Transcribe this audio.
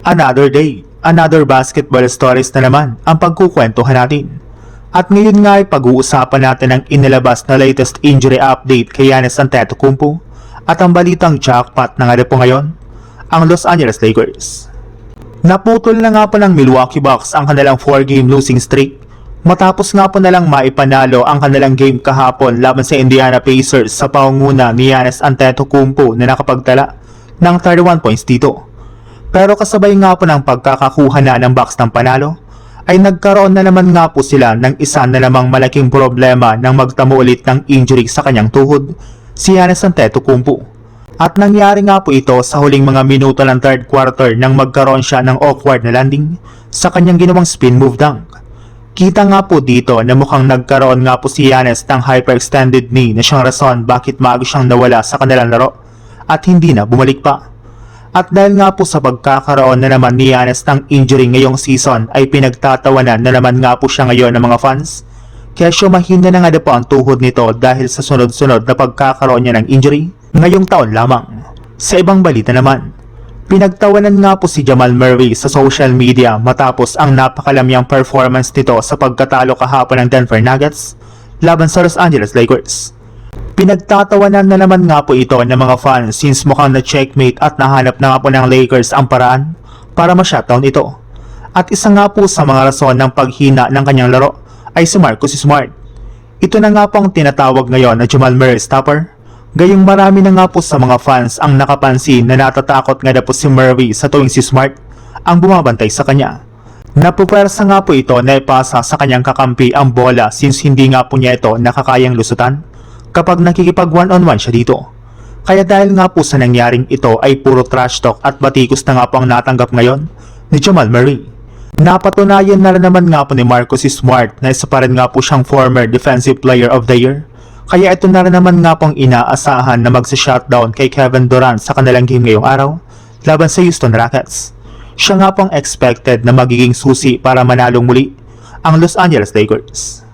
Another day, another basketball stories na naman ang pagkukwentuhan natin. At ngayon nga ay pag-uusapan natin ang inilabas na latest injury update kay Giannis Antetokounmpo at ang balitang jackpot na nga po ngayon, ang Los Angeles Lakers. Naputol na nga po ng Milwaukee Bucks ang kanilang 4-game losing streak matapos nga po nalang maipanalo ang kanilang game kahapon laban sa Indiana Pacers sa pangunguna ni Giannis Antetokounmpo na nakapagtala ng 31 points dito. Pero kasabay nga po ng pagkakakuha na ng Bucks ng panalo, ay nagkaroon na naman nga po sila ng isa na namang malaking problema nang magtamo ulit ng injury sa kanyang tuhod, si Giannis Antetokounmpo. At nangyari nga po ito sa huling mga minuto ng third quarter nang magkaroon siya ng awkward na landing sa kanyang ginawang spin move dunk. Kita nga po dito na mukhang nagkaroon nga po si Giannis ng hyperextended knee na siyang rason bakit maaga siyang nawala sa kanilang laro at hindi na bumalik pa. At dahil nga po sa pagkakaroon na naman ni Giannis ng injury ngayong season ay pinagtatawanan na naman nga po siya ngayon ng mga fans. Kaya mahina na nga po ang tuhod nito dahil sa sunod-sunod na pagkakaroon niya ng injury ngayong taon lamang. Sa ibang balita naman, pinagtawanan nga po si Jamal Murray sa social media matapos ang napakalamyang performance nito sa pagkatalo kahapon ng Denver Nuggets laban sa Los Angeles Lakers. Pinagtatawanan na naman nga po ito ng mga fans since mukhang na-checkmate at nahanap na nga po ng Lakers ang paraan para ma-shutdown ito. At isa nga po sa mga rason ng paghina ng kanyang laro ay si Marcus Smart. Ito na nga po ang tinatawag ngayon na Jamal Murray stopper. Gayong marami na nga po sa mga fans ang nakapansin na natatakot nga na po si Murray sa tuwing si Smart ang bumabantay sa kanya. Napupersa nga po ito na ipasa sa kanyang kakampi ang bola since hindi nga po niya ito nakakayang lusutan kapag nakikipag one-on-one siya dito. Kaya dahil nga po sa nangyaring ito ay puro trash talk at batikos na nga po ang natanggap ngayon ni Jamal Murray. Napatunayan na rin naman nga po ni Marcus Smart na isa pa rin nga po siyang former Defensive Player of the Year. Kaya ito na rin naman nga pong inaasahan na magsa-shutdown kay Kevin Durant sa kanilang game ngayong araw laban sa Houston Rockets. Siya nga pong expected na magiging susi para manalong muli ang Los Angeles Lakers.